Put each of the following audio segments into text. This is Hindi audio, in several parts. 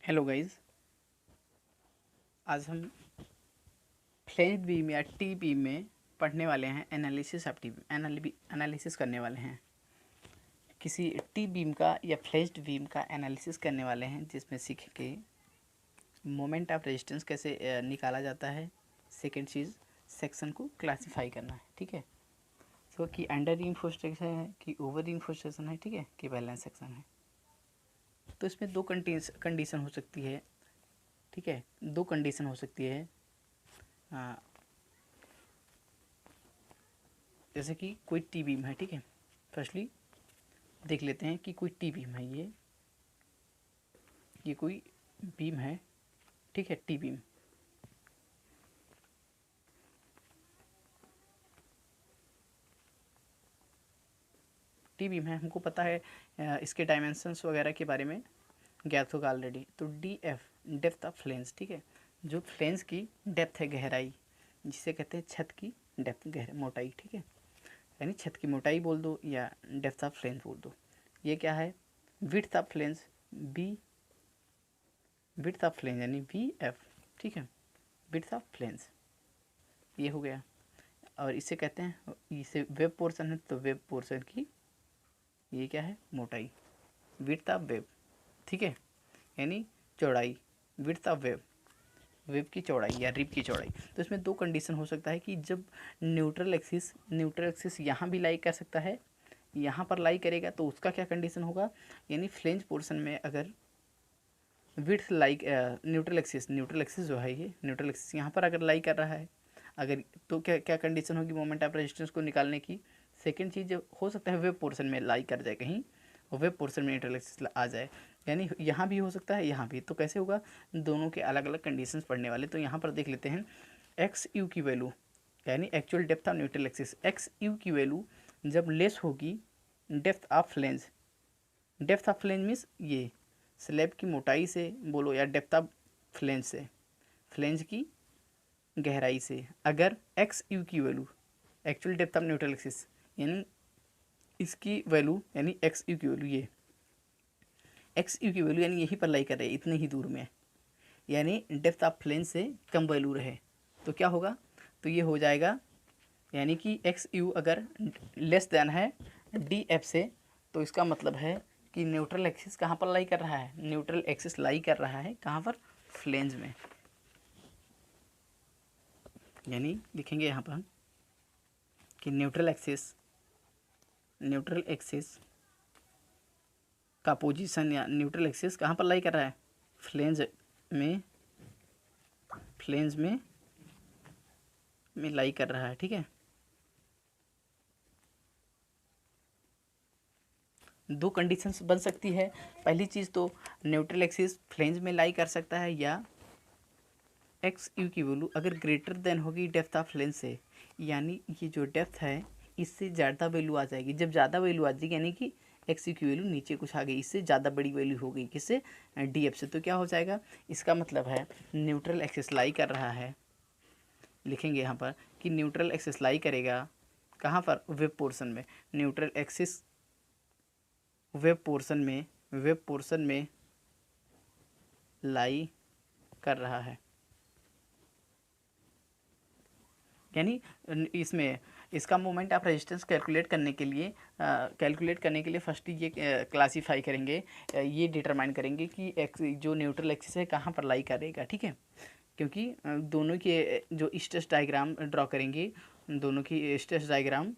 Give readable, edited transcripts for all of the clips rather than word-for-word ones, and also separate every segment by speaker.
Speaker 1: Hello guys. आज हम फ्लैश बीम या टी बीम में पढ़ने वाले हैं analysis of T beam. Analysis करने वाले हैं किसी टी बीम का या फ्लैश्ड बीम का एनालिसिस करने वाले हैं, जिसमें सीखेंगे मोमेंट ऑफ रेजिस्टेंस कैसे निकाला जाता है। सेकंड चीज़, सेक्शन को क्लासिफाई करना है, ठीक है। तो कि अंडर रीइंफोर्स्ड है कि ओवर रीइंफोर्स्ड है, ठीक है, कि बैलेंस सेक्शन है। तो इसमें दो कंडीशन हो सकती है, ठीक है। दो कंडीशन हो सकती है। जैसे कि कोई टी बीम है, ठीक है। फर्स्टली देख लेते हैं कि कोई टी बीम है, ये कोई बीम है, ठीक है। टी बीम है, हमको पता है इसके डायमेंशंस वगैरह के बारे में ज्ञात होगा ऑलरेडी। तो डी एफ डेप्थ ऑफ फ्लेंस, ठीक है। जो फ्लेंस की डेप्थ है, गहराई, जिसे कहते हैं छत की डेप्थ, मोटाई, ठीक है। यानी छत की मोटाई बोल दो या डेप्थ ऑफ फ्लेंस बोल दो। ये क्या है? Width of flanges, B width of flanges यानी वी एफ, ठीक है। विड्थ ऑफ फ्लेंस ये हो गया। और इसे कहते हैं, इसे वेब पोर्शन है, तो वेब पोर्शन की ये क्या है? मोटाई, विड्थ ऑफ वेब, ठीक है। यानी चौड़ाई, विड्थ ऑफ वेब, वेब की चौड़ाई या रिब की चौड़ाई। तो इसमें दो कंडीशन हो सकता है कि जब न्यूट्रल एक्सिस यहाँ भी लाई कर सकता है, यहाँ पर लाई करेगा, तो उसका क्या कंडीशन होगा? यानी फ्लेंज पोर्शन में अगर विड्थ लाइक न्यूट्रल एक्सिस जो है, ये न्यूट्रल एक्सिस यहाँ पर अगर लाई कर रहा है, अगर, तो क्या क्या कंडीशन होगी मोमेंट ऑफ रेजिस्टेंस को निकालने की? सेकंड चीज़, जो हो सकता है वेब पोर्शन में लाई कर जाए कहीं, और वेब पोर्शन में न्यूट्रल एक्सिस आ जाए, यानी यहाँ भी हो सकता है, यहाँ भी। तो कैसे होगा? दोनों के अलग अलग कंडीशंस पढ़ने वाले। तो यहाँ पर देख लेते हैं एक्स यू की वैल्यू, यानी actual depth of neutral axis, x U की वैल्यू जब लेस होगी depth of flange. Depth of flange means ये स्लैब की मोटाई से बोलो या डेप्थ ऑफ फ्लेंज से, फ्लेंज की गहराई से। अगर एक्स यू की value, actual depth of neutral axis, यानी इसकी वैल्यू, यानी एक्स यू की वैल्यू, ये एक्स यू की वैल्यू यानी यहीं पर लाई कर रहे हैं, इतने ही दूर में, यानी डेप्थ ऑफ फ्लेंज से कम वैल्यू रहे, तो क्या होगा? तो ये हो जाएगा, यानी कि एक्स यू अगर लेस देन है डी एफ से, तो इसका मतलब है कि न्यूट्रल एक्सिस कहाँ पर लाई कर रहा है? न्यूट्रल एक्सिस लाई कर रहा है कहाँ पर? फ्लेंज में। यानी लिखेंगे यहाँ पर कि न्यूट्रल एक्सिस का पोजीशन या न्यूट्रल एक्सिस कहाँ पर लाई कर रहा है? फ्लेंज में, लाई कर रहा है, ठीक है। दो कंडीशंस बन सकती है। पहली चीज़ तो न्यूट्रल एक्सिस फ्लेंज में लाई कर सकता है, या एक्स यू की वैल्यू अगर ग्रेटर देन होगी डेप्थ ऑफ फ्लेंज से, यानी ये जो डेप्थ है इससे ज़्यादा वैल्यू आ जाएगी। जब ज़्यादा वैल्यू आ जाएगी, यानी कि एक्स यू की वैल्यू नीचे कुछ आ गई, इससे ज़्यादा बड़ी वैल्यू हो गई, किससे? डी एफ से। तो क्या हो जाएगा? इसका मतलब है न्यूट्रल एक्सिस लाई कर रहा है, लिखेंगे यहाँ पर कि न्यूट्रल एक्सिस लाई करेगा कहाँ पर? वेब पोर्शन में। न्यूट्रल एक्सिस वेब पोर्शन में लाई कर रहा है। यानी इसमें इसका मोमेंट ऑफ रेजिस्टेंस कैलकुलेट करने के लिए फर्स्ट ये क्लासीफाई करेंगे, ये डिटरमाइन करेंगे कि जो न्यूट्रल एक्सिस है कहाँ पर लाई करेगा, ठीक है। क्योंकि दोनों के जो स्ट्रेस डायग्राम ड्रॉ करेंगे, दोनों की स्ट्रेस डायग्राम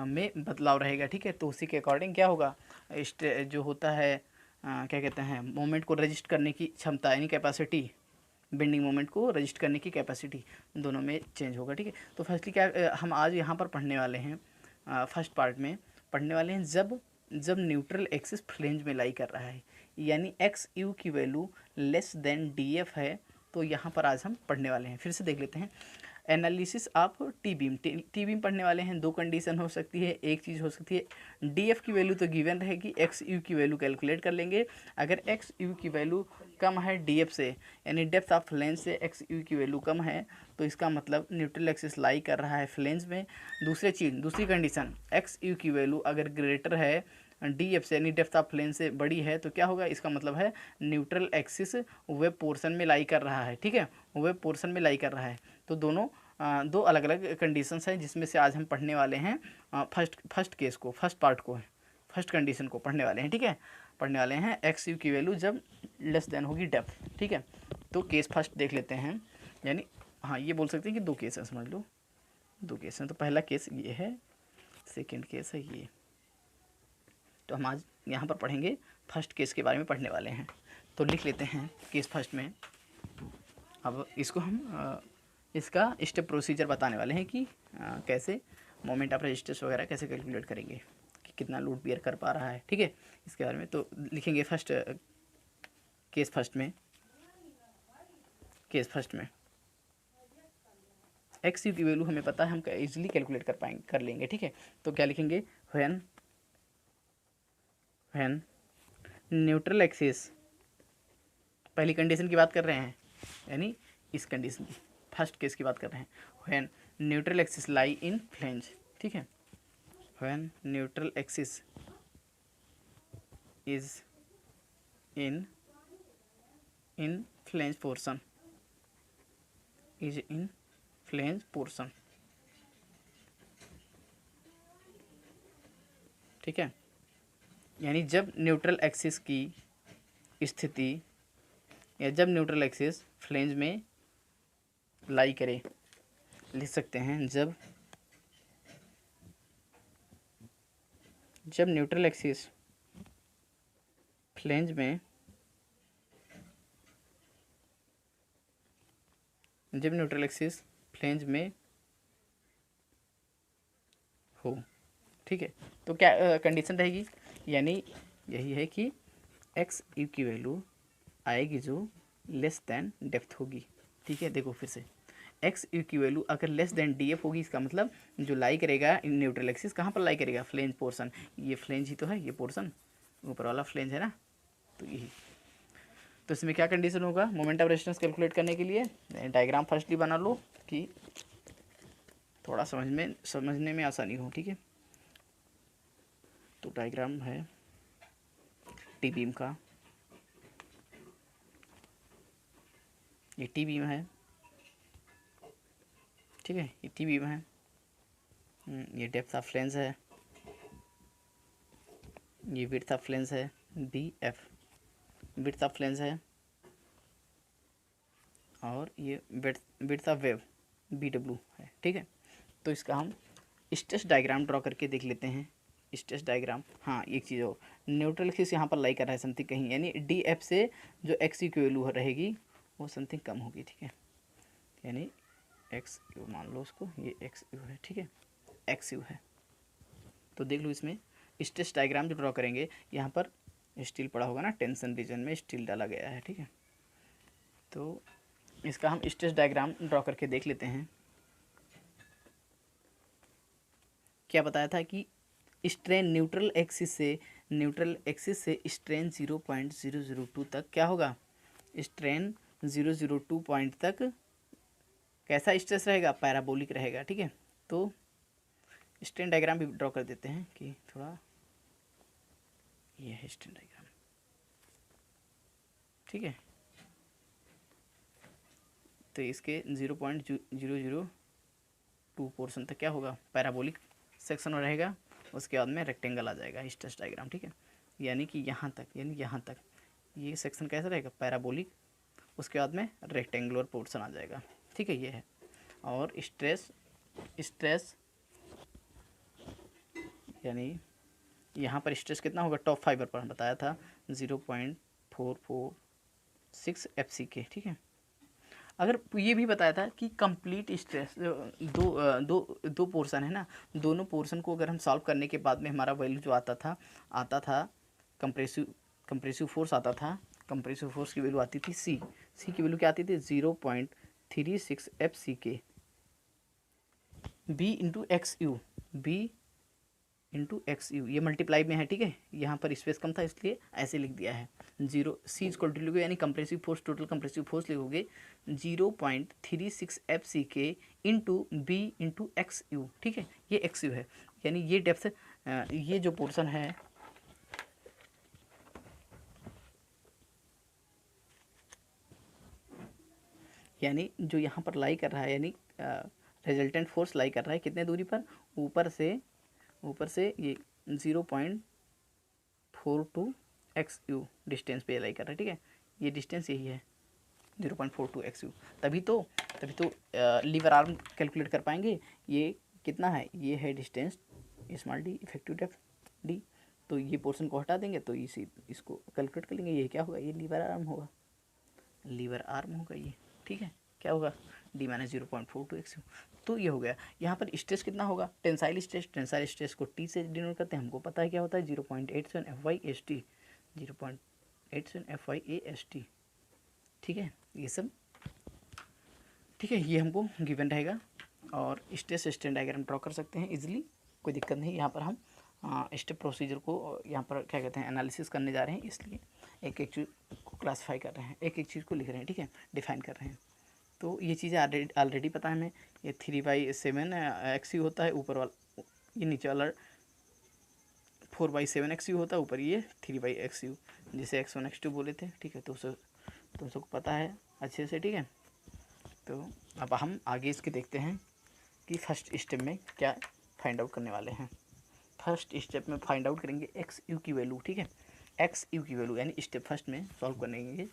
Speaker 1: में बदलाव रहेगा, ठीक है। तो उसी के अकॉर्डिंग क्या होगा? जो होता है क्या कहते हैं, मोमेंट को रजिस्ट करने की क्षमता, यानी कैपेसिटी, बेंडिंग मोमेंट को रजिस्ट करने की कैपेसिटी दोनों में चेंज होगा, ठीक है। तो फर्स्टली क्या हम आज यहाँ पर पढ़ने वाले हैं, फर्स्ट पार्ट में पढ़ने वाले हैं, जब न्यूट्रल एक्सिस फ्लेंज में लाई कर रहा है, यानी एक्स यू की value less than D F है। तो यहाँ पर आज हम पढ़ने वाले हैं, फिर से देख लेते हैं एनालिसिस ऑफ टी बीम पढ़ने वाले हैं। दो कंडीशन हो सकती है। एक चीज़ हो सकती है डी एफ की वैल्यू तो गिवन रहेगी, एक्स यू की वैल्यू कैलकुलेट कर लेंगे। अगर एक्स यू की वैल्यू कम है डी एफ से, यानी डेप्थ ऑफ फ्लेंज से एक्स यू की वैल्यू कम है, तो इसका मतलब न्यूट्रल एक्सिस लाई कर रहा है फ्लेंज में। दूसरी कंडीशन, एक्स यू की वैल्यू अगर ग्रेटर है डी एफ से यानी डेप्थ ऑफ फ्लेंज से बड़ी है तो क्या होगा, इसका मतलब है न्यूट्रल एक्सिस वेब पोर्शन में लाई कर रहा है, ठीक है, वेब पोर्शन में लाई कर रहा है। तो दोनों दो अलग अलग कंडीशंस हैं जिसमें से आज हम पढ़ने वाले हैं फर्स्ट केस को, फर्स्ट पार्ट को, फर्स्ट कंडीशन को पढ़ने वाले हैं, ठीक है, पढ़ने वाले हैं एक्स यू की वैल्यू जब लेस देन होगी डेप्थ, ठीक है। तो केस फर्स्ट देख लेते हैं, यानी हाँ ये बोल सकते हैं कि दो केस हैं, समझ लो दो केस हैं। तो पहला केस ये है, सेकंड केस है ये। तो हम आज यहाँ पर पढ़ेंगे फर्स्ट केस के बारे में पढ़ने वाले हैं। तो लिख लेते हैं केस फर्स्ट में। अब इसको हम इसका स्टेप प्रोसीजर बताने वाले हैं कि कैसे मोमेंट ऑफ रेजिस्टेंस वगैरह कैसे कैलकुलेट करेंगे कि कितना लोड बियर कर पा रहा है, ठीक है, इसके बारे में। तो लिखेंगे केस फर्स्ट में एक्स यू की वैल्यू हमें पता है, हम इजीली कैलकुलेट कर लेंगे, ठीक है। तो क्या लिखेंगे, व्हेन न्यूट्रल एक्सिस, पहली कंडीशन की बात कर रहे हैं, यानी इस कंडीशन की फर्स्ट केस की बात कर रहे हैं, when neutral axis lie in flange, ठीक है, when neutral axis is in flange portion, is in flange portion, ठीक है, यानी जब न्यूट्रल एक्सिस की स्थिति या जब न्यूट्रल एक्सिस फ्लेंज में लाई करे, लिख सकते हैं जब न्यूट्रल एक्सिस फ्लेंज में हो, ठीक है। तो क्या कंडीशन रहेगी, यानी यही है कि एक्स यू की वैल्यू आएगी जो लेस देन डेप्थ होगी, ठीक है। देखो फिर से, एक्स यू की वैल्यू अगर लेस देन डी एफ होगी, इसका मतलब जो लाई करेगा इन न्यूट्रल एक्सिस, कहाँ पर लाई करेगा, फ्लेंज पोर्शन, ये फ्लेंज ही तो है, ये पोर्शन ऊपर वाला फ्लेंज है ना, तो यही। तो इसमें क्या कंडीशन होगा, मोमेंट ऑफ रेजिस्टेंस कैलकुलेट करने के लिए डायग्राम फर्स्टली बना लो कि थोड़ा समझने में आसानी हो, ठीक है। तो डायग्राम है टी बीम का, ये टी बीम है, ठीक है, ये टी बीम है, ये डेप्थ ऑफ फ्लेंज है, ये विड्थ ऑफ फ्लेंज है B F, width of flange है, और ये width of web B W है, ठीक है। तो इसका हम स्ट्रेस डायग्राम ड्रॉ करके देख लेते हैं, स्ट्रेस डायग्राम। हाँ एक चीज़ हो, न्यूट्रल एक्सिस यहाँ पर लाई कर रहा है समथिंग कहीं, यानी डी एफ से जो एक्स यू की वैल्यू रहेगी वो समथिंग कम होगी, ठीक है, यानी एक्स यू मान लो उसको, ये एक्स यू है, ठीक है, एक्स यू है। तो देख लो इसमें स्ट्रेस डायग्राम जो ड्रॉ करेंगे, यहाँ पर स्टील पड़ा होगा ना, टेंशन रीजन में स्टील डाला गया है, ठीक है। तो इसका हम स्ट्रेस डायग्राम ड्रॉ करके देख लेते हैं। क्या बताया था कि स्ट्रेन न्यूट्रल एक्सिस से स्ट्रेन 0.002 तक क्या होगा, स्ट्रेन 002 पॉइंट तक कैसा स्ट्रेस रहेगा, पैराबोलिक रहेगा, ठीक है। तो स्ट्रेन डायग्राम भी ड्रॉ कर देते हैं कि थोड़ा, ये है स्ट्रेन डायग्राम, ठीक है। तो इसके 0.002 पोर्शन तक क्या होगा, पैराबोलिक सेक्शन रहेगा, उसके बाद में रेक्टेंगल आ जाएगा स्ट्रेस डायग्राम, ठीक है, यानी कि यहाँ तक, ये सेक्शन कैसा रहेगा, पैराबोलिक, उसके बाद में रेक्टेंगुलर पोर्शन आ जाएगा, ठीक है, ये है। और स्ट्रेस यानी यहाँ पर स्ट्रेस कितना होगा, टॉप फाइबर पर बताया था 0.446 FCK, ठीक है। अगर ये भी बताया था कि कंप्लीट स्ट्रेस दो पोर्शन है ना, दोनों पोर्शन को अगर हम सॉल्व करने के बाद में हमारा वैल्यू जो आता था कंप्रेसिव फोर्स आता था, कंप्रेसिव फोर्स की वैल्यू आती थी सी की वैल्यू क्या आती थी 0.36 FCK, B into X U, ये मल्टीप्लाई में है, ठीक है, यहाँ पर स्पेस कम था इसलिए ऐसे लिख दिया है, 0 सी इक्वल टू लिखोगे, यानी compressive force, total compressive force लिखोगे 0.36 FCK into B into X U, ठीक है, ये एक्स यू है, यानी ये डेप्थ, ये जो पोर्शन है यानी जो यहाँ पर लाई कर रहा है, यानी रिजल्टेंट फोर्स लाई कर रहा है कितने दूरी पर, ऊपर से ये 0.42 XU डिस्टेंस पे लाई कर रहा है, ठीक है। ये डिस्टेंस यही है 0.42 XU। तभी तो लीवर आर्म कैलकुलेट कर पाएंगे। ये कितना है, ये है distance small D, effective depth D. तो ये पोर्शन को हटा देंगे तो इसको कैलकुलेट कर लेंगे। ये क्या होगा, ये लीवर आर्म होगा, ये, ठीक है। क्या होगा, डी माइनस 0.42 XU। तो ये हो गया। यहाँ पर स्ट्रेस कितना होगा, टेंसाइल स्ट्रेस को टी से डिनोट करते हैं। हमको पता है क्या होता है, 0.87 FyST, 0.87 FyAST, ठीक है। ये सब ठीक है, ये हमको गिवन रहेगा। और स्ट्रेस स्ट्रेन डायग्राम ड्रॉ कर सकते हैं इजीली, कोई दिक्कत नहीं। यहाँ पर हम स्टेप प्रोसीजर को यहाँ पर क्या कहते हैं एनालिसिस करने जा रहे हैं, इसलिए एक एक चीज़ को क्लासीफाई कर रहे हैं, एक एक चीज़ को लिख रहे हैं, ठीक है, डिफाइन कर रहे हैं। तो ये चीज़ें ऑलरेडी पता है हमें। ये 3/7 XU होता है ऊपर वाला, ये नीचे वाला 4/7 XU होता है, ऊपर ये 3/XU, जिसे X1 X2 बोले थे, ठीक है। तो तुम सबको पता है अच्छे से, ठीक है। तो अब हम आगे इसके देखते हैं कि फर्स्ट स्टेप में क्या फाइंड आउट करने वाले हैं। फर्स्ट स्टेप में फाइंड आउट करेंगे XU की वैल्यू, ठीक है। XU की वैल्यू यानी स्टेप फर्स्ट में सॉल्व करेंगे,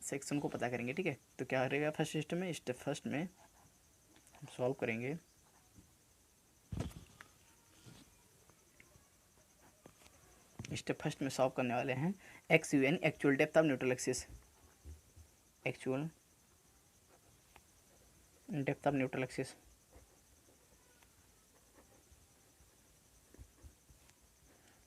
Speaker 1: सेक्शन को पता करेंगे, ठीक है। तो क्या रहेगा फर्स्ट स्टेप में, स्टेप फर्स्ट में हम सॉल्व करेंगे स्टेप फर्स्ट में सॉल्व करने वाले हैं XU यानी actual depth of neutral axis, actual depth of neutral axis.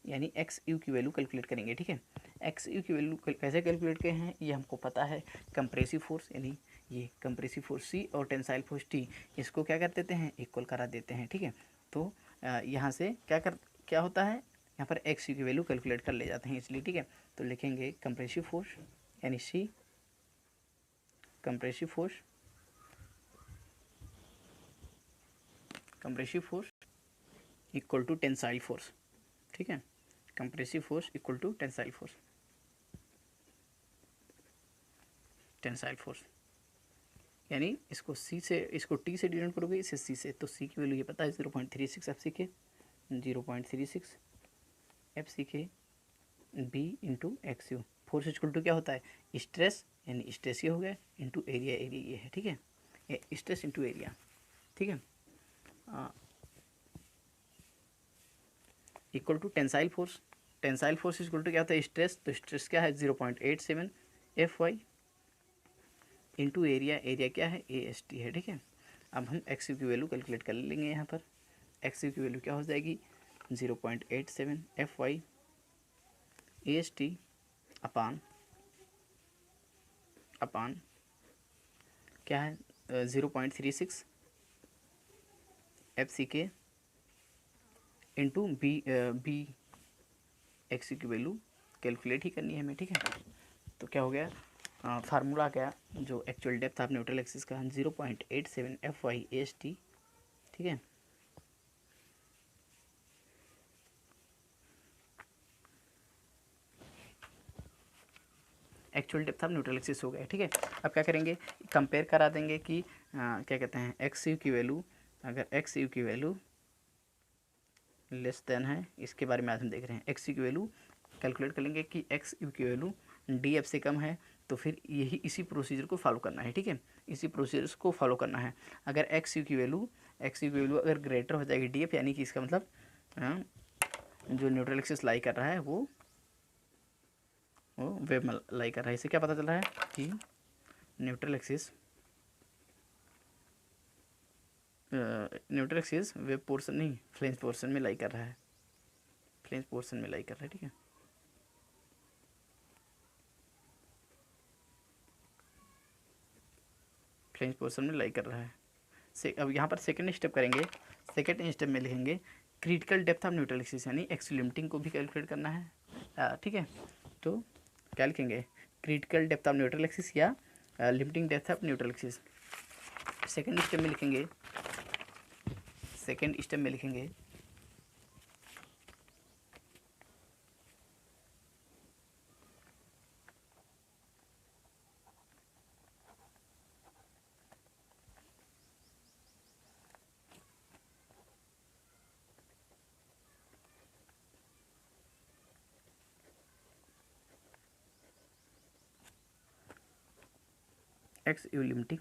Speaker 1: यानी XU की वैल्यू कैलकुलेट करेंगे, ठीक है। XU की वैल्यू कैसे कैलकुलेट किए हैं, ये हमको पता है। कंप्रेसिव फोर्स यानी ये कंप्रेसिव फोर्स C और टेंसाइल फोर्स T, इसको क्या कर देते हैं, इक्वल करा देते हैं, ठीक है। तो यहाँ से क्या होता है, यहाँ पर XU की वैल्यू कैलकुलेट कर ले जाते हैं इसलिए, ठीक है। तो लिखेंगे कंप्रेसिव फोर्स यानी C, compressive force equal to tensile force, ठीक है। Compressive force equal to tensile force यानी इसको T से डिनोट करोगे, इसे C से, तो C की वैल्यू ये पता है 0.36 FCK, 0.36 FCK B into XU। Force equal to क्या होता है, स्ट्रेस यानी स्ट्रेस ये हो गया इंटू एरिया ये है, ठीक है। स्ट्रेस इंटू एरिया, ठीक है, equal to tensile force equal to क्या होता है, स्ट्रेस। तो स्ट्रेस क्या है 0.87 FY इंटू एरिया क्या है AST है, ठीक है। अब हम XU की वैल्यू कैलकुलेट कर लेंगे। यहाँ पर XU की वैल्यू क्या हो जाएगी 0.87 FY AST अपान क्या है 0.36 FCK इंटू बी XU की वैल्यू कैलकुलेट ही करनी है हमें, ठीक है। तो क्या हो गया, फार्मूला क्या, जो actual depth of neutral axis का 0.87 FY AST, ठीक है। Actual depth of neutral axis हो गया, ठीक है। अब क्या करेंगे, कंपेयर करा देंगे कि क्या कहते हैं XU की वैल्यू, अगर XU की वैल्यू लेस देन है, इसके बारे में आज हम देख रहे हैं। XU की वैल्यू कैलकुलेट कर लेंगे कि XU की वैल्यू DF से कम है, तो फिर इसी प्रोसीजर को फॉलो करना है, ठीक है। इसी प्रोसीजर को फॉलो करना है। अगर XU की वैल्यू अगर ग्रेटर हो जाएगी DF, यानी कि इसका मतलब जो न्यूट्रल एक्सिस लाई कर रहा है वो वेब में लाई कर रहा है। इससे क्या पता चल रहा है कि न्यूट्रल एक्सिस वेब पोर्शन नहीं, फ्लेंज पोर्शन में लाई कर रहा है, ठीक है। फ्लेंज पोर्शन में लाई कर रहा है। अब यहाँ पर सेकंड स्टेप करेंगे। सेकंड स्टेप में लिखेंगे critical depth of neutral axis, यानी एक्स लिमिटिंग को भी कैलकुलेट करना है, ठीक है। तो क्या लिखेंगे, critical depth of neutral axis या limiting depth of neutral axis. Second step में लिखेंगे X U limiting,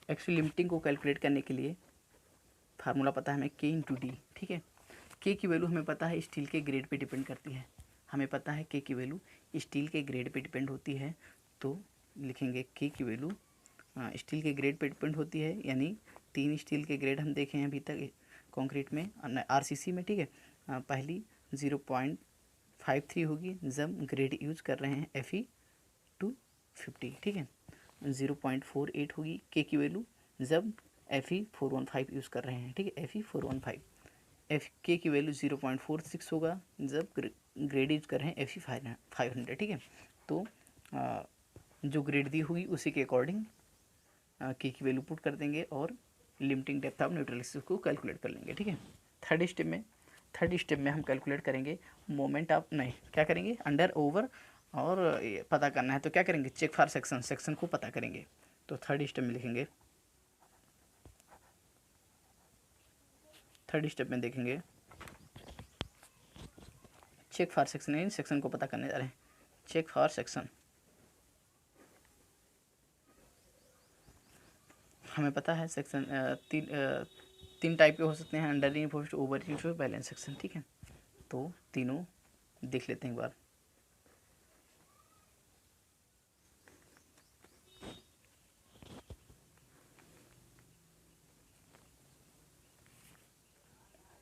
Speaker 1: X U limiting को कैलकुलेट करने के लिए फार्मूला पता है हमें के इंटू डी, ठीक है। के की वैल्यू हमें पता है स्टील के ग्रेड पे डिपेंड करती है, हमें पता है के की वैल्यू स्टील के ग्रेड पे डिपेंड होती है, तो लिखेंगे के की वैल्यू स्टील के ग्रेड पे डिपेंड होती है, यानी 3 स्टील के ग्रेड हम देखे हैं अभी तक कंक्रीट में, आरसीसी में, ठीक है। पहली 0.53 होगी जब ग्रेड यूज कर रहे हैं Fe250, ठीक है। 0.48 होगी के की वैल्यू जब Fe415 यूज़ कर रहे हैं, ठीक है, Fe415। एफ के की वैल्यू 0.46 होगा जब ग्रेड यूज कर रहे हैं Fe500, ठीक है। तो जो ग्रेड दी हुई उसी के अकॉर्डिंग के की वैल्यू पुट कर देंगे और लिमिटिंग डेप्थ ऑफ न्यूट्रलिसिस को कैलकुलेट कर लेंगे, ठीक है। थर्ड स्टेप में हम कैलकुलेट करेंगे मोमेंट ऑफ, नहीं क्या करेंगे, अंडर ओवर, और पता करना है तो क्या करेंगे, चेक फॉर सेक्शन को पता करेंगे। तो थर्ड स्टेप में लिखेंगे, थर्ड स्टेप में देखेंगे चेक फॉर सेक्शन, यानी सेक्शन को पता करने जा रहे हैं, चेक फॉर सेक्शन। हमें पता है सेक्शन तीन टाइप के हो सकते हैं, under reinforced, over reinforced, balance section, ठीक है। तो तीनों देख लेते हैं एक बार।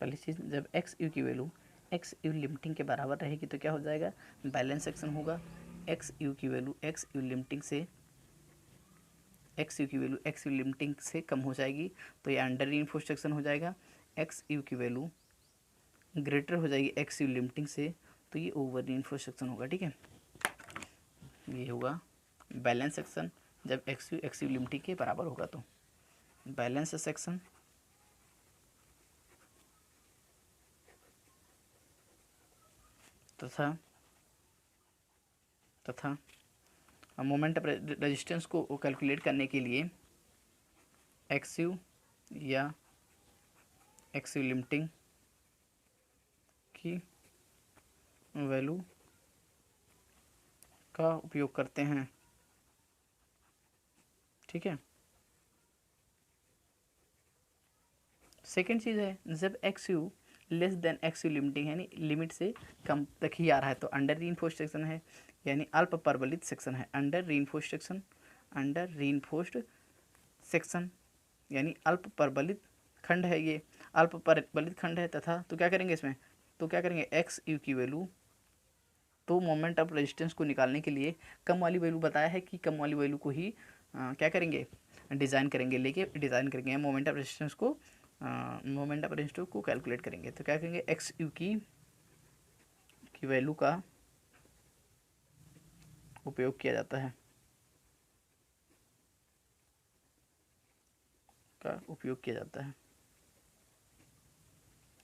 Speaker 1: पहली चीज़, जब एक्स यू की वैल्यू एक्स यू लिमिटिंग के बराबर रहेगी तो क्या हो जाएगा, बैलेंस सेक्शन होगा। एक्स यू की वैल्यू एक्स यू लिमिटिंग से कम हो जाएगी तो ये अंडर रीइंफोर्स्ड सेक्शन हो जाएगा। एक्स यू की वैल्यू ग्रेटर हो जाएगी एक्स यू लिमिटिंग से तो ये ओवर रीइंफोर्स्ड सेक्शन होगा, ठीक है। ये होगा बैलेंस सेक्शन जब एक्स यू लिमिटिंग के बराबर होगा, तो बैलेंस सेक्शन तथा मोमेंट ऑफ रेजिस्टेंस को कैलकुलेट करने के लिए एक्स यू या एक्स यू लिमिटिंग की वैल्यू का उपयोग करते हैं, ठीक है। सेकेंड चीज़ है, जब x you less than x U limiting, यानी लिमिट से कम तक ही आ रहा है तो अंडर रीइंफोर्स्ड सेक्शन है, यानी अल्प परबलित सेक्शन है। अंडर रीइंफोर्स्ड सेक्शन यानी अल्प परबलित खंड है, ये अल्प परबलित खंड है। तथा तो क्या करेंगे इसमें, तो क्या करेंगे एक्स यू की वैल्यू, तो मोमेंट ऑफ रेजिस्टेंस को निकालने के लिए कम वाली वैल्यू बताया है कि कम वाली वैल्यू को ही क्या करेंगे, डिज़ाइन करेंगे मोमेंट ऑफ रेजिस्टेंस को कैलकुलेट करेंगे। तो क्या करेंगे, एक्स यू की वैल्यू का उपयोग किया जाता है,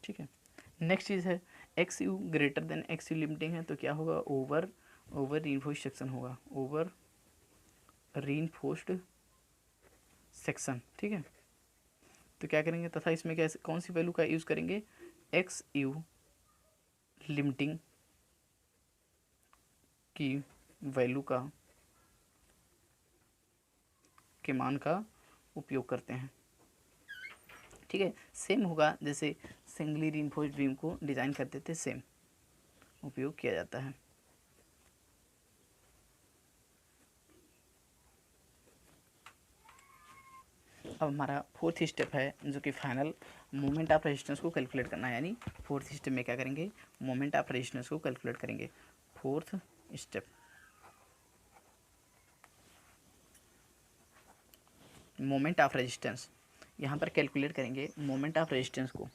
Speaker 1: ठीक है। नेक्स्ट चीज़ है, x you greater than x U limiting है तो क्या होगा, ओवर रीइंफोर्स्ड सेक्शन होगा, ओवर रीइंफोर्स्ड सेक्शन, ठीक है। तो क्या करेंगे, तथा इसमें कैसे कौन सी वैल्यू का यूज़ करेंगे, एक्स यू लिमिटिंग की वैल्यू के मान का उपयोग करते हैं, ठीक है। सेम होगा जैसे सिंगली रीइंफोर्स्ड बीम को डिज़ाइन करते थे, सेम उपयोग किया जाता है। अब हमारा फोर्थ स्टेप है जो कि फाइनल मोमेंट ऑफ रेजिस्टेंस को कैलकुलेट करना है, यानी फोर्थ स्टेप में क्या करेंगे, मोमेंट ऑफ रेजिस्टेंस को कैलकुलेट करेंगे। Fourth step, moment of resistance, यहाँ पर कैलकुलेट करेंगे मोमेंट ऑफ रेजिस्टेंस को,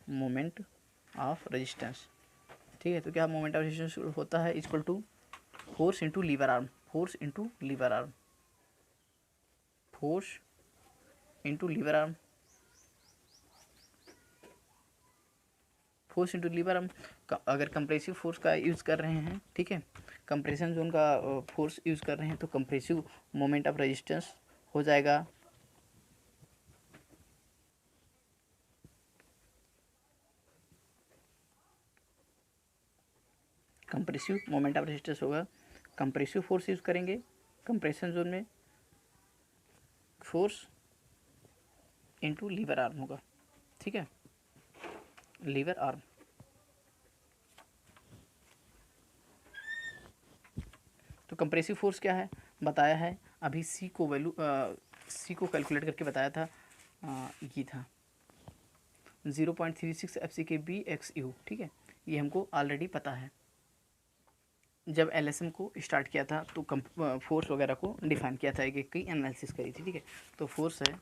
Speaker 1: मोमेंट ऑफ रेजिस्टेंस, ठीक है। तो क्या मोमेंट ऑफ रेजिस्टेंस होता है, equal to force into lever arm, force into lever arm, force into lever arm, force into lever arm. अगर कंप्रेसिव फोर्स का यूज़ कर रहे हैं, ठीक है, कंप्रेशन जोन का फोर्स यूज़ कर रहे हैं तो कंप्रेसिव मोमेंट ऑफ रेजिस्टेंस हो जाएगा कंप्रेसिव मोमेंट ऑफ रेजिस्टेंस होगा, कंप्रेसिव फोर्स यूज़ करेंगे, कंप्रेशन जोन में फोर्स इनटू लीवर आर्म होगा, ठीक है, लीवर आर्म। तो कंप्रेसिव फोर्स क्या है बताया है अभी, सी को कैलकुलेट करके बताया था, ये था 0.36 FCKB XU, ठीक है, ये हमको ऑलरेडी पता है। जब LSM को स्टार्ट किया था तो फोर्स वगैरह को डिफाइन किया था, एक की एनालिसिस करी थी, ठीक है। तो फोर्स है,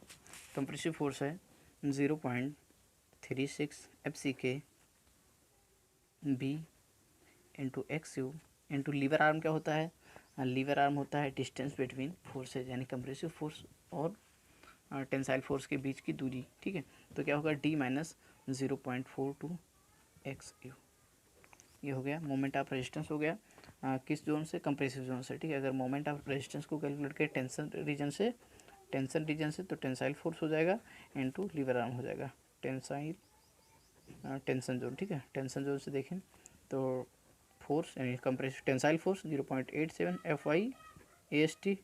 Speaker 1: कंप्रेसिव फोर्स है 0.36 FCKB into XU into lever arm क्या होता है, लीवर आर्म होता है डिस्टेंस बिटवीन फोर्सेज, यानी कंप्रेसिव फोर्स और टेंसाइल फोर्स के बीच की दूरी, ठीक है। तो क्या होगा D माइनस 0.42 XU, ये हो गया मोमेंट ऑफ रेजिस्टेंस हो गया किस जोन से, कंप्रेसिव जोन से, ठीक है। अगर मोमेंट ऑफ रेजिस्टेंस को कैलकुलेट करें टेंशन रीजन से तो टेंसाइल फोर्स हो जाएगा इनटू लीवर आर्म हो जाएगा टेंशन जोन, ठीक है। टेंशन जोन से देखें तो फोर्स यानी compressive tensile force 0.87 FY AST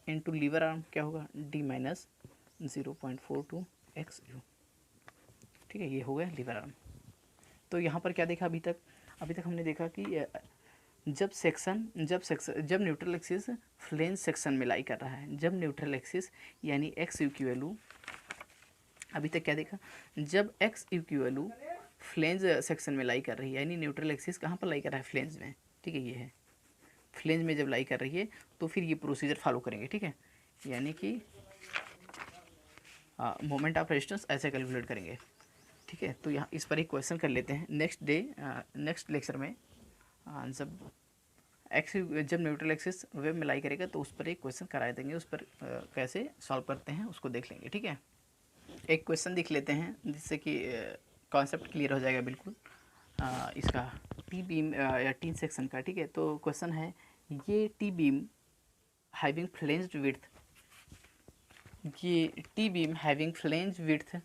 Speaker 1: into lever arm क्या होगा D माइनस 0.42 XU, ठीक है, ये हो गया लीवर आर्म। तो यहाँ पर क्या देखा अभी तक हमने देखा कि जब न्यूट्रल एक्सिस फ्लेंज सेक्शन में लाई कर रहा है, जब न्यूट्रल एक्सिस यानी XU की वैल्यू, अभी तक क्या देखा, जब XU की वैल्यू फ्लेंज सेक्शन में लाई कर रही है, यानी न्यूट्रल एक्सिस कहाँ पर लाई कर रहा है, फ्लेंज में, ठीक है, ये है फ्लेंज में जब लाई कर रही है तो फिर ये प्रोसीजर फॉलो करेंगे, ठीक है, यानी कि मोमेंट ऑफ रेजिस्टेंस ऐसे कैलकुलेट करेंगे, ठीक है। तो यहाँ इस पर एक क्वेश्चन कर लेते हैं नेक्स्ट लेक्चर में, जब न्यूट्रल एक्सिस वेव में लाई करेगा तो उस पर एक क्वेश्चन करा देंगे, उस पर कैसे सॉल्व करते हैं उसको देख लेंगे, ठीक है। एक क्वेश्चन देख लेते हैं जिससे कि कॉन्सेप्ट क्लियर हो जाएगा बिल्कुल इसका टी बीम या टी सेक्शन का, ठीक है। तो क्वेश्चन है ये T beam having flanged width, ये T beam having flange width,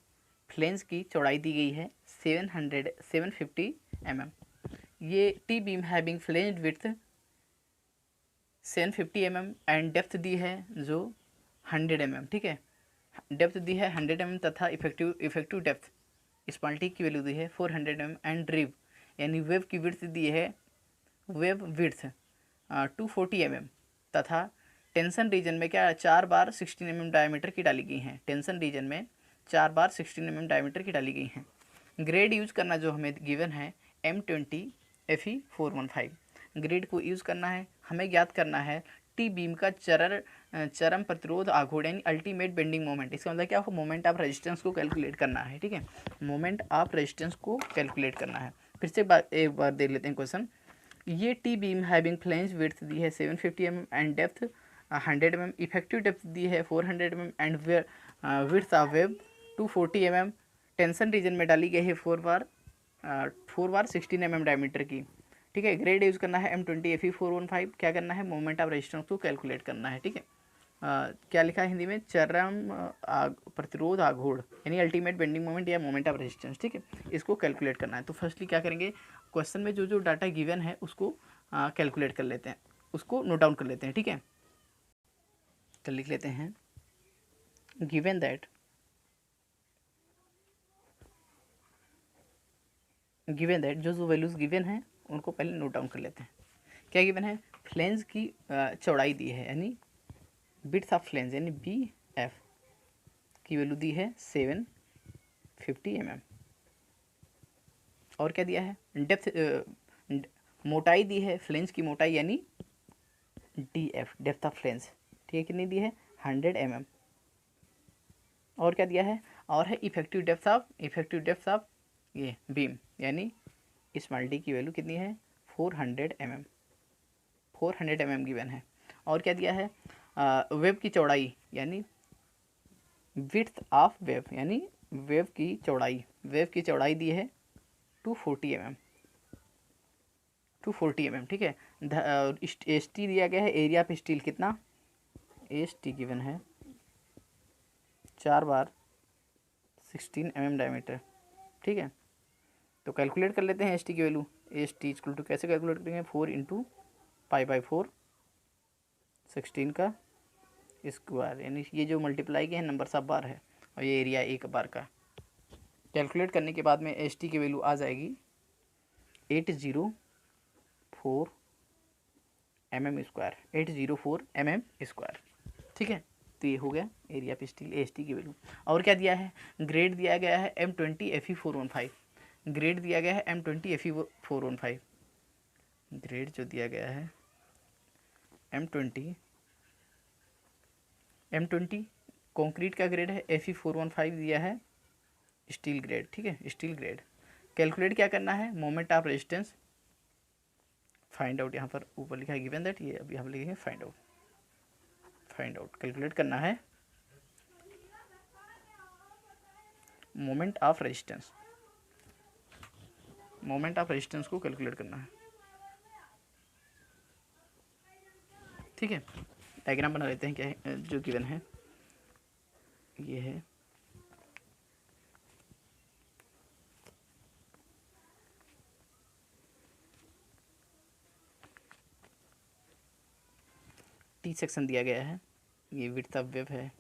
Speaker 1: flange की चौड़ाई दी गई है 750 mm, ये T beam having flanged width 750 mm and depth दी है जो 100 mm, ठीक है, डेप्थ दी है 100 mm तथा इफेक्टिव डेप्थ स्पॉल्टी की वैल्यू दी है 400 mm एंड रिव यानी वेव की विड्थ दी है, वेव विड्थ 240 mm तथा टेंशन रीजन में क्या 4 बार 16 mm डायमीटर की डाली गई हैं, टेंशन रीजन में 4 बार 16 mm डायमीटर की डाली गई हैं। ग्रेड यूज करना जो हमें गिवन है M20 Fe415, ग्रेड को यूज़ करना है, हमें ज्ञात करना है टी बीम का चरम प्रतिरोध आघूर्ण यानी अल्टीमेट बेंडिंग मोमेंट, इसका मतलब क्या होगा, मोमेंट ऑफ रेजिस्टेंस को कैलकुलेट करना है, ठीक है, मोमेंट ऑफ रेजिस्टेंस को कैलकुलेट करना है। फिर से एक बार देख लेते हैं क्वेश्चन, ये T beam having flange width दी है 750 mm and depth 100 mm, effective depth दी है 400 mm and width of web 240 mm, tension region में डाली गई है 4 बार 16 mm डायमीटर की, ठीक है। ग्रेड यूज़ करना है M20 Fe415, क्या करना है, मोमेंट ऑफ रेजिस्टेंस को कैलकुलेट करना है, ठीक है। क्या लिखा है हिंदी में, चरम प्रतिरोध आघूर्ण यानी अल्टीमेट बेंडिंग मोमेंट या मोमेंट ऑफ रेजिस्टेंस, ठीक है, इसको कैलकुलेट करना है। तो फर्स्टली क्या करेंगे, क्वेश्चन में जो डाटा गिवन है उसको कैलकुलेट कर लेते हैं, उसको नोट डाउन कर लेते हैं, ठीक है। तो लिख लेते हैं गिवन दैट जो वैल्यूज़ गिवन है उनको पहले नोट डाउन कर लेते हैं। क्या गिवन है, फ्लेंज की चौड़ाई दी है यानी विड्थ ऑफ फ्लेंज यानी BF की वैल्यू दी है 750 mm, और क्या दिया है, डेप्थ मोटाई दी है, फ्लेंज की मोटाई यानी DF डेप्थ ऑफ फ्लेंज, ठीक है, कितनी दी है 100 mm, और क्या दिया है, और है इफेक्टिव डेप्थ ऑफ ये बीम यानी स्मॉल डी की वैल्यू कितनी है 400 mm गिवन है, और क्या दिया है, वेव की चौड़ाई यानी विड्थ ऑफ वेव यानी वेव की चौड़ाई दी है 240 mm, ठीक है। ST दिया गया है, एरिया ऑफ स्टील कितना, ST गिवन है 4 बार 16 mm डायमीटर, ठीक है। तो कैलकुलेट कर लेते हैं ST की वैल्यू, ST इक्वल टू कैसे कैलकुलेट करेंगे, 4 × π/4 16 का स्क्वायर, यानी ये जो मल्टीप्लाई के हैं नंबर्स ऑफ बार है और ये एरिया एक बार का। कैलकुलेट करने के बाद में एस टी की वैल्यू आ जाएगी 804 mm स्क्वायर, 804 mm स्क्वायर। ठीक है, तो ये हो गया area of steel S T की वैल्यू। और क्या दिया है, ग्रेड दिया गया है M20Fe415, ग्रेड दिया गया है M20Fe415, ग्रेड जो दिया गया है M20 कंक्रीट का ग्रेड है, Fe415 दिया है स्टील ग्रेड। ठीक है, स्टील ग्रेड। कैलकुलेट क्या करना है, moment of resistance find out, यहाँ पर ऊपर लिखा है गिवन दैट, ये अभी हम लिखेंगे find out. Find out calculate करना है moment of resistance, moment of resistance को कैलकुलेट करना है। ठीक है, डायग्राम बना लेते हैं क्या है जो गिवन है, ये है टी सेक्शन दिया गया है, ये विड्थ ऑफ वेब है,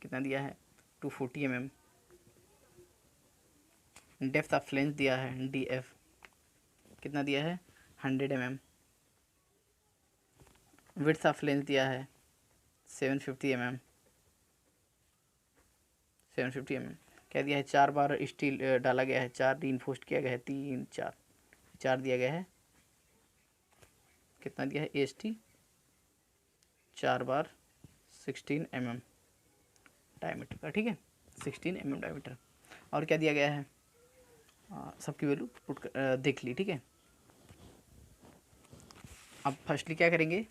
Speaker 1: कितना दिया है 240 mm, डेप्थ ऑफ फ्लेंज दिया है DF, कितना दिया है 100 mm, विड्थ ऑफ फ्लेंज दिया है 750 mm, 750 mm। क्या दिया है, 4 बार स्टील डाला गया है, 4 रीइंफोर्स्ड किया गया है, 3 4 4 दिया गया है, कितना दिया है AST 4 बार 16 mm डायमीटर का। ठीक है, 16 mm डायमीटर। और क्या दिया गया है, सबकी वैल्यू पुट देख ली। ठीक है, अब फर्स्टली क्या करेंगे,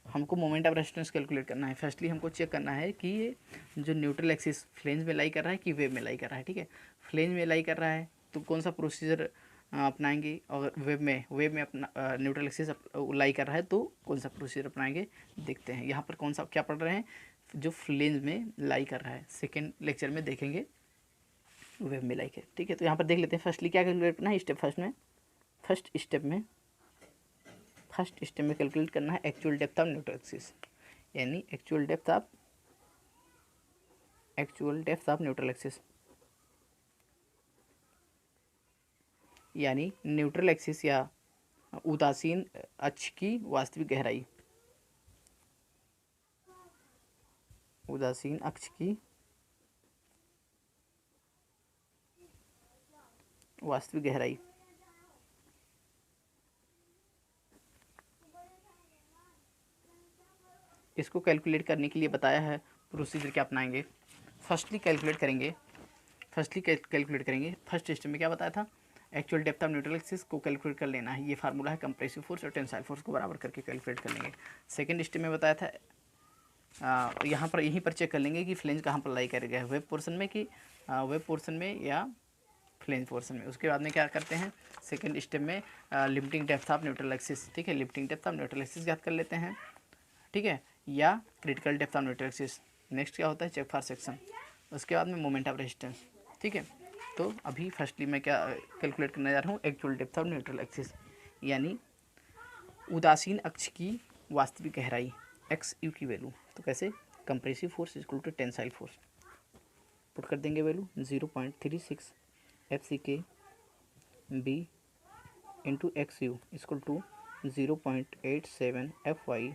Speaker 1: हमको मोमेंट ऑफ रेजिस्टेंस कैलकुलेट करना है। फर्स्टली हमको चेक करना है कि ये जो न्यूट्रल एक्सिस फ्लेंज में लाई कर रहा है कि वेव में लाई कर रहा है। ठीक है, फ्लेंज में लाई कर रहा है तो कौन सा प्रोसीजर अपनाएंगे, और वेव में अपना न्यूट्रल एक्सिस लाई कर रहा है तो कौन सा प्रोसीजर अपनाएंगे, देखते हैं। यहाँ पर कौन सा क्या पढ़ रहे हैं, जो फ्लेंज में लाई कर रहा है, सेकेंड लेक्चर में देखेंगे वेव में लाई कर। ठीक है, तो यहाँ पर देख लेते हैं फर्स्टली क्या कैलकुलेट करना है। फर्स्ट स्टेप में कैलकुलेट करना है actual depth of neutral axis, यानी actual depth of neutral axis, यानी न्यूट्रल एक्सिस या उदासीन अक्ष की वास्तविक गहराई, उदासीन अक्ष की वास्तविक गहराई। इसको कैलकुलेट करने के लिए बताया है प्रोसीजर क्या अपनाएंगे। फर्स्टली कैलकुलेट करेंगे फर्स्ट स्टेप में क्या बताया था, actual depth of neutral axis को कैलकुलेट कर लेना है। ये फार्मूला है कंप्रेसिव फोर्स और टेंसाइल फोर्स को बराबर करके कैलकुलेट कर लेंगे। सेकंड स्टेप में बताया था यहाँ पर यहीं पर चेक कर लेंगे कि फ्लेंज कहाँ पर लाई करेगा, वेब पोर्शन में कि वेब पोर्शन में या फ्लेंज पोर्शन में। उसके बाद में क्या करते हैं, सेकंड स्टेप में limiting depth of neutral axis. ठीक है, limiting depth of neutral axis याद कर लेते हैं। ठीक है, या critical depth of neutral axis. Next क्या होता है, चेक फॉर सेक्शन। उसके बाद में मोमेंट ऑफ रेजिस्टेंस। ठीक है, तो अभी फर्स्टली मैं क्या कैलकुलेट करने जा रहा हूँ, actual depth of neutral axis, यानी उदासीन अक्ष की वास्तविक गहराई XU की वैल्यू। तो कैसे, compressive force equal to tensile force, put कर देंगे value 0.36 FCK B into XU equal to 0.87 FY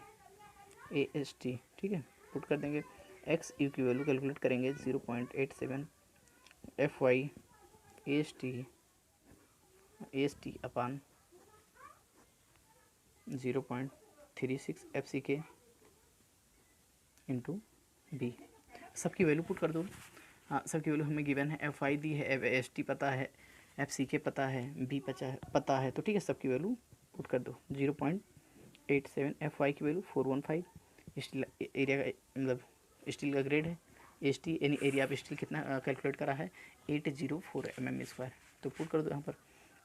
Speaker 1: AST। ठीक है, पुट कर देंगे XU की वैल्यू कैलकुलेट करेंगे 0.87 FY AST अपान 0.36 FCK इंटू B। सबकी वैल्यू पुट कर दो। हाँ, सबकी वैल्यू हमें गिवन है, FI दी है, AST पता है, FCK पता है, B पता है। तो ठीक है, सबकी वैल्यू पुट कर दो। 0.87 FY की वैल्यू 415, स्टील एरिया का मतलब स्टील का ग्रेड है, AST यानी एरिया ऑफ स्टील कितना कैलकुलेट करा है 804 mm स्क्वायर। तो पुट कर दो यहाँ पर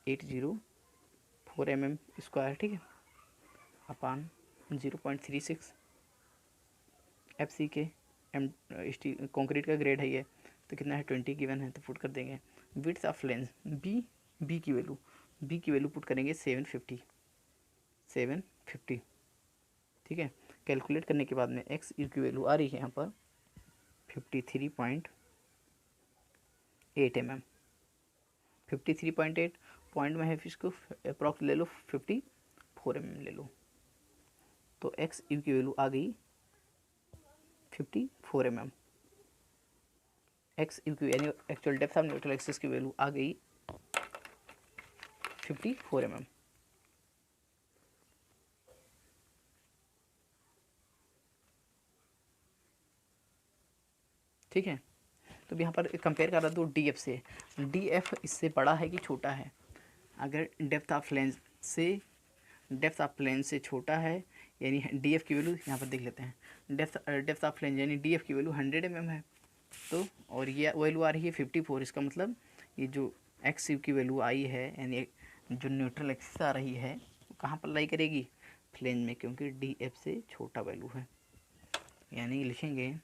Speaker 1: 804 mm स्क्वायर। ठीक है, अपान 0.36 FCK एम स्टील कंक्रीट का ग्रेड है ये, तो कितना है 20 गिवन है, तो पुट कर देंगे। विड्थ ऑफ फ्लेंज बी की वैल्यू पुट करेंगे 750 ठीक है। कैलकुलेट करने के बाद में एक्स यू की वैल्यू आ रही है यहाँ पर 53.8 mm। 53.8 पॉइंट में है, फिर इसको अप्रॉक्स ले लो 54 mm ले लो, तो एक्स यू की वैल्यू आ गई 54 mm। एक्स यू की यानी actual depth of neutral axis की वैल्यू आ गई 54 mm। ठीक है, तो यहाँ पर कंपेयर कर रहा तो डी एफ से, डी एफ इससे बड़ा है कि छोटा है। अगर डेप्थ ऑफ लेंस से डेप्थ ऑफ प्लेन से छोटा है, यानी डी एफ की वैल्यू यहाँ पर देख लेते हैं। डेप्थ ऑफ प्लेन यानी डी एफ की वैल्यू 100 mm है, तो और ये वैल्यू आ रही है 54। इसका मतलब ये जो एक्स यू की वैल्यू आई है, यानी जो न्यूट्रल एक्सिस आ रही है वो कहाँ पर लाई करेगी, प्लेन में, क्योंकि डी एफ से छोटा वैल्यू है। यानी लिखेंगे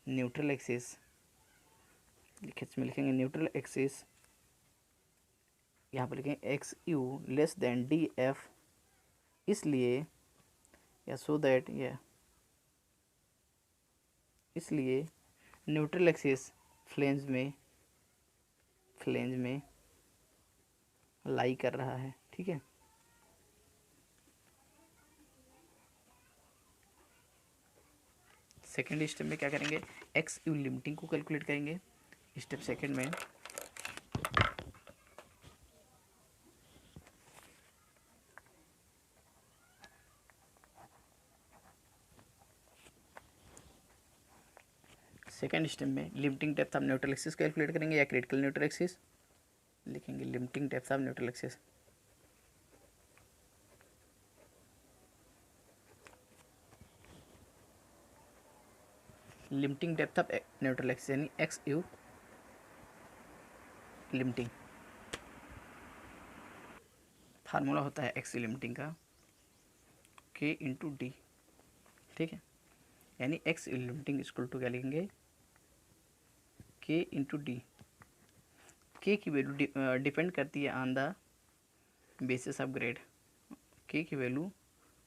Speaker 1: न्यूट्रल एक्सिस, इसमें लिखेंगे न्यूट्रल एक्सिस, यहाँ पर लिखेंगे X you less than D F, इसलिए या सो दैट या इसलिए न्यूट्रल एक्सिस फ्लेंज में लाई कर रहा है। ठीक है, सेकेंड स्टेप में क्या करेंगे, एक्स यू लिमिटिंग को कैलकुलेट करेंगे। स्टेप सेकेंड में limiting depth of neutral axis calculate करेंगे, या क्रिटिकल न्यूट्रल एक्सिस लिखेंगे। Limiting depth of neutral axis, limiting depth of neutral axis यानी एक्स यू लिमिटिंग। फार्मूला होता है एक्स लिमिटिंग का के इंटू डी। ठीक है, यानी एक्स लिमिटिंग इक्वल टू क्या लिखेंगे, के इंटू डी। के की वैल्यू डिपेंड करती है on the basis of grade. के की वैल्यू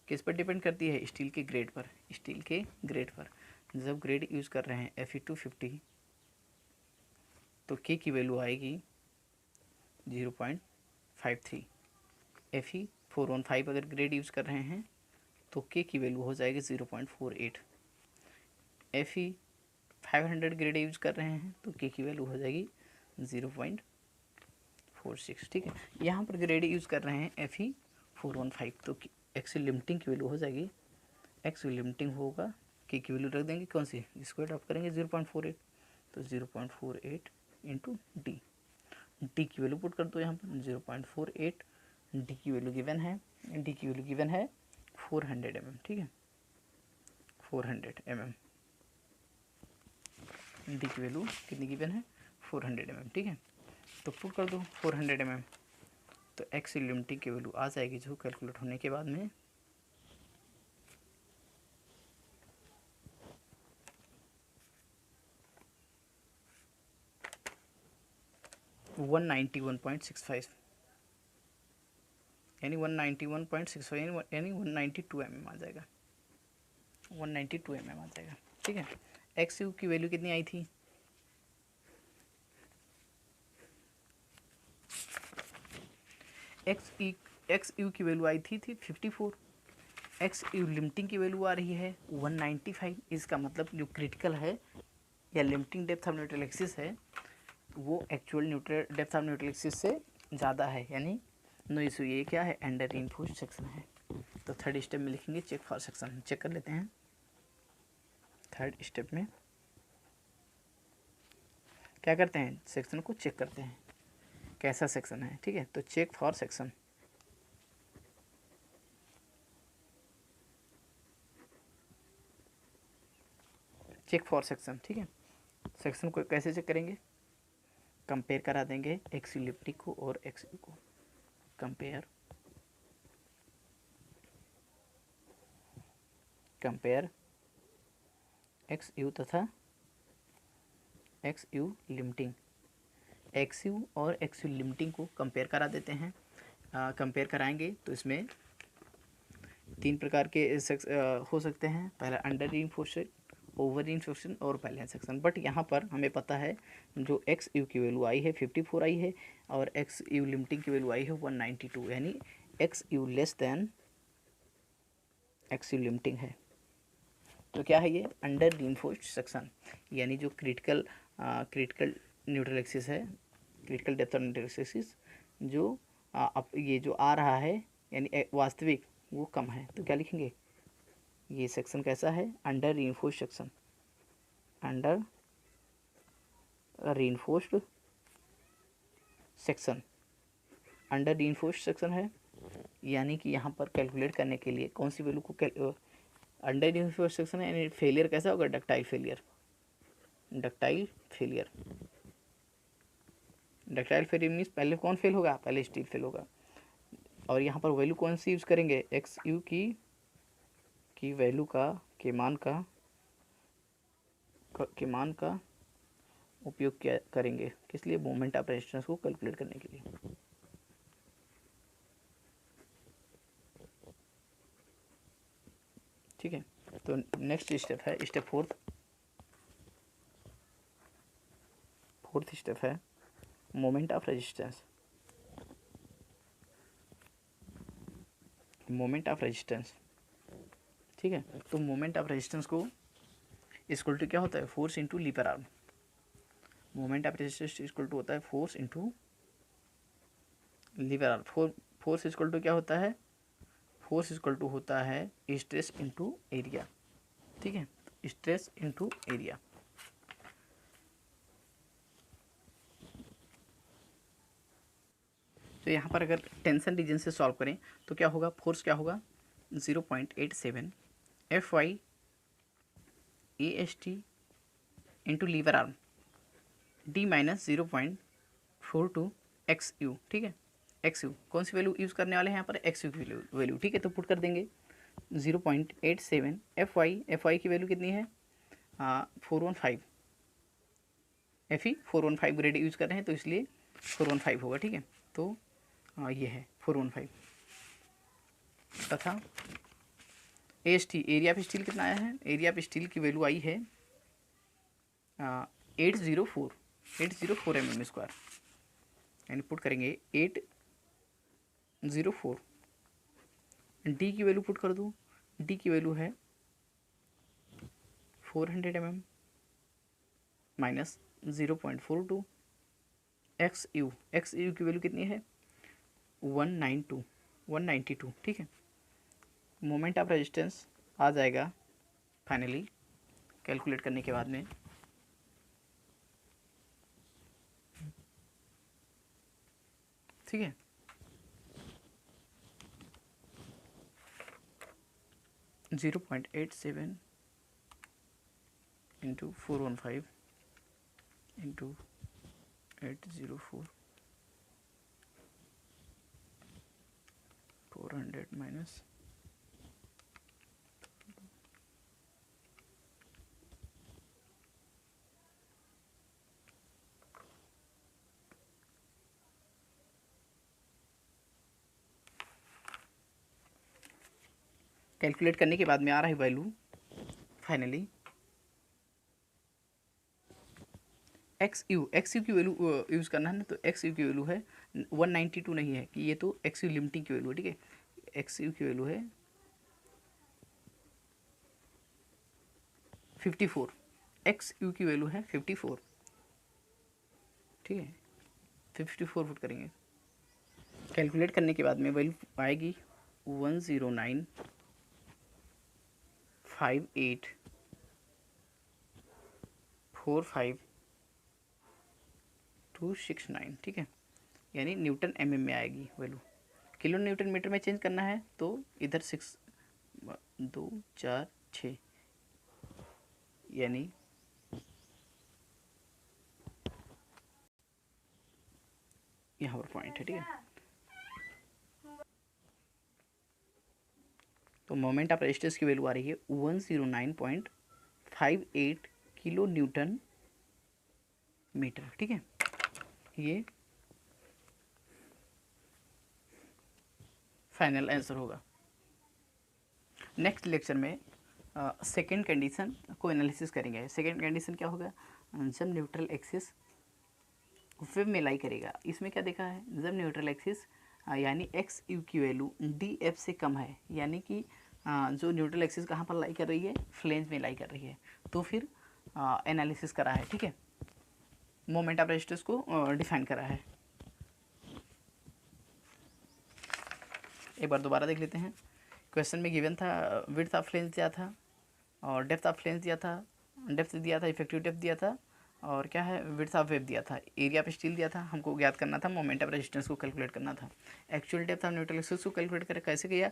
Speaker 1: किस पर डिपेंड करती है, स्टील के ग्रेड पर। स्टील के ग्रेड पर जब ग्रेड यूज़ कर रहे हैं Fe250, तो के की वैल्यू आएगी 0.53। Fe415 अगर ग्रेड यूज़ कर रहे हैं तो के की वैल्यू हो जाएगी 0.48। Fe500 ग्रेड यूज़ कर रहे हैं तो के की वैल्यू हो जाएगी 0.46। ठीक है, यहाँ पर ग्रेड यूज़ कर रहे हैं Fe415, तो एक्स लिमिटिंग की वैल्यू हो जाएगी, एक्स लिमिटिंग होगा, के की वैल्यू रख देंगे कौन सी, जिसको एडॉप्ट करेंगे 0.48, तो 0.48 इंटू डी। डी की वैल्यू पुट कर दो यहाँ पर 0.48। डी की वैल्यू गिवन है, 400 mm। ठीक है, 400 mm डी की वैल्यू कितनी गिवन है, 400 mm। ठीक है, तो पुट कर दो 400 mm, तो एक्स लिमिटिंग की वैल्यू आ जाएगी जो कैलकुलेट होने के बाद में 191.65, यानी 191.65 यानी 192 mm आ जाएगा, 192 mm आ जाएगा। ठीक है, एक्स यू की वैल्यू कितनी आई थी, एक्स यू की वैल्यू आई थी 54। एक्स यू लिमिटिंग की वैल्यू आ रही है 195। इसका मतलब जो क्रिटिकल है या limiting depth of neutral axis है वो actual neutral depth of neutral axis से ज़्यादा है, यानी नो इशू। ये क्या है, अंडर रीइंफोर्स्ड सेक्शन है। तो थर्ड स्टेप में लिखेंगे चेक फॉर सेक्शन। चेक कर लेते हैं थर्ड स्टेप में क्या करते हैं, सेक्शन को चेक करते हैं कैसा सेक्शन है। ठीक है, तो check for section, check for section. ठीक है, सेक्शन को कैसे चेक करेंगे, कंपेयर करा देंगे एक्स लिमिटिंग को और एक्स यू को। कंपेयर एक्स यू तथा x U limiting, X you और एक्स यू लिमिटिंग को कंपेयर करा देते हैं। कंपेयर कराएंगे तो इसमें तीन प्रकार के हो सकते हैं, पहला अंडर रीइंफोर्स्ड, ओवर रीइंफोर्स्ड और बैलेंस सेक्शन। बट यहाँ पर हमें पता है जो एक्स यू की वैल्यू आई है 54 आई है और एक्स यू लिमिटिंग की वैल्यू आई है 192, यानी x you less than x U limiting है। तो क्या है ये अंडर रीइंफोर्स्ड सेक्शन, यानी जो क्रिटिकल न्यूट्रल एक्सिस है, critical depth of neutral axis जो अब ये जो आ रहा है यानी वास्तविक वो कम है। तो क्या लिखेंगे, ये सेक्शन कैसा है, under reinforced section, under reinforced section, under reinforced section है। यानी कि यहाँ पर कैलकुलेट करने के लिए कौन सी वैल्यू को अंडर रीइंफोर्स्ड सेक्शन है, यानी फेलियर कैसा होगा, ductile failure, ductile failure. Ductile failure means पहले कौन फेल होगा, पहले स्टील फेल होगा। और यहाँ पर वैल्यू कौन सी यूज़ करेंगे, एक्स यू की वैल्यू के मान का उपयोग क्या करेंगे, किस लिए, मोमेंट ऑफ रेजिस्टेंस को कैलकुलेट करने के लिए। ठीक है, तो नेक्स्ट स्टेप है स्टेप फोर्थ स्टेप है moment of resistance. Moment of resistance, ठीक है। तो मोमेंट ऑफ रेजिस्टेंस को इक्वल टू क्या होता है, force into lever arm. Moment of resistance equal to होता है force into lever arm. Force equal to क्या होता है, फोर्स इक्वल टू होता है स्ट्रेस इंटू एरिया, ठीक है, स्ट्रेस इंटू एरिया। तो यहाँ पर अगर टेंशन रीजन से सॉल्व करें तो क्या होगा, फोर्स क्या होगा 0.87 FY AST into lever arm D minus 0.42 XU, ठीक है। XU कौन सी वैल्यू यूज़ करने वाले हैं यहाँ पर, XU की वैल्यू, ठीक है। तो पुट कर देंगे 0.87 FY की वैल्यू कितनी है 415, FE 415 ग्रेड यूज़ कर रहे हैं तो इसलिए 415 होगा, ठीक है। तो ये है 415 तथा AST एरिया ऑफ स्टील कितना आया है, एरिया ऑफ स्टील की वैल्यू आई है 804 mm², यानी पुट करेंगे 804। डी की वैल्यू पुट कर दूँ, डी की वैल्यू है 400 mm माइनस 0.42 XU की वैल्यू कितनी है 192, ठीक है। मोमेंट ऑफ रेजिस्टेंस आ जाएगा फाइनली कैलकुलेट करने के बाद में, ठीक है। Zero 0.87 into 415 into 804 400 minus calculate करने के बाद में आ रहा है वैल्यू फाइनली XU की वैल्यू यूज़ करना है ना, तो XU की वैल्यू है 192 नहीं है कि ये तो XU लिमिटिंग की वैल्यू है, ठीक है। XU की वैल्यू है 54, XU की वैल्यू है 54, ठीक है। 54 पुट करेंगे, कैलकुलेट करने के बाद में वैल्यू आएगी 1095845 ठीक है, यानी न्यूटन mm में आएगी वैल्यू। किलो न्यूटन मीटर में चेंज करना है तो इधर 6 2 4 6 यानी यहाँ पर पॉइंट है, ठीक है। तो मोमेंट ऑफ रेजिस्टेंस की वैल्यू आ रही है 109.58 किलो न्यूटन मीटर, ठीक है। ये फाइनल आंसर होगा। नेक्स्ट लेक्चर में सेकेंड कंडीशन को एनालिसिस करेंगे। सेकेंड कंडीशन क्या होगा, जब न्यूट्रल एक्सिस वेव में लाई करेगा। इसमें क्या देखा है, जब न्यूट्रल एक्सिस यानी एक्स यू की वैल्यू डी एफ से कम है, यानी कि जो न्यूट्रल एक्सिस कहाँ पर लाई कर रही है, फ्लेंज में लाई कर रही है, तो फिर एनालिसिस करा है, ठीक है, मोमेंट ऑफ रेजिस्टेंस को डिफाइन करा है। एक बार दोबारा देख लेते हैं। क्वेश्चन में गिवन था विड्थ ऑफ फ्लेंज दिया था और डेप्थ ऑफ फ्लेंज दिया था, डेप्थ दिया था, इफेक्टिव डेप्थ दिया था, और क्या है, विड्थ ऑफ वेव दिया था, एरिया ऑफ स्टील दिया था, हमको ज्ञात करना था, मोमेंट ऑफ रेजिस्टेंस को कैलकुलेट करना था। Actual depth of neutral axis को कैलकुलेट करें, कैसे किया,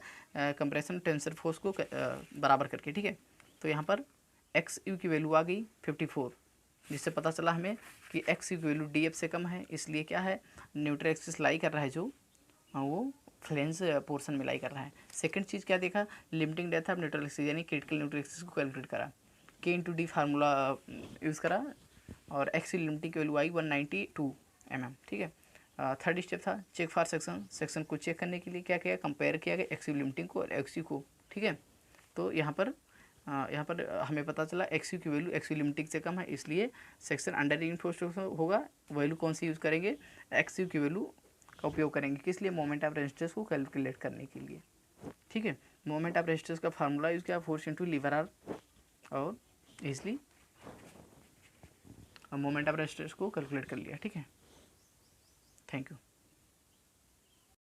Speaker 1: कंप्रेशन टेंसर फोर्स को बराबर करके, ठीक है। तो यहाँ पर एक्स यू की वैल्यू आ गई 54, जिससे पता चला हमें कि एक्स यू की वैल्यू डी एफ से कम है, इसलिए क्या है, न्यूट्रल एक्सिस लाई कर रहा है जो वो फ्लेंज पोर्शन में लाई कर रहा है। सेकंड चीज़ क्या देखा, limiting depth of neutral axis यानी क्रिटिकल न्यूट्रल एक्सिस को कैलकुलेट करा, के इंटू डी फार्मूला यूज़ करा, और एक्स की लिमिटिंग की वैल्यू आई 192 mm, ठीक है। थर्ड स्टेप था चेक फॉर सेक्शन, सेक्शन को चेक करने के लिए क्या किया, कंपेयर किया गया एक्स की लिमिटिंग को और एक्स को, ठीक है। तो यहाँ पर हमें पता चला एक्स की वैल्यू एक्स की लिमिटिंग से कम है, इसलिए सेक्शन अंडर रिइंफोर्स्ड होगा। वैल्यू कौन सी यूज़ करेंगे, एक्स की वैल्यू का उपयोग करेंगे, किस लिए, मोमेंट ऑफ रेजिस्टेंस को कैलकुलेट करने के लिए, ठीक है। मोमेंट ऑफ रेजिस्टेंस का फार्मूला यूज़ किया, फोर्स इंटू लीवर आर, और इसलिए मोमेंट ऑफ रेजिस्टेंस को कैलकुलेट कर लिया, ठीक है। Thank you.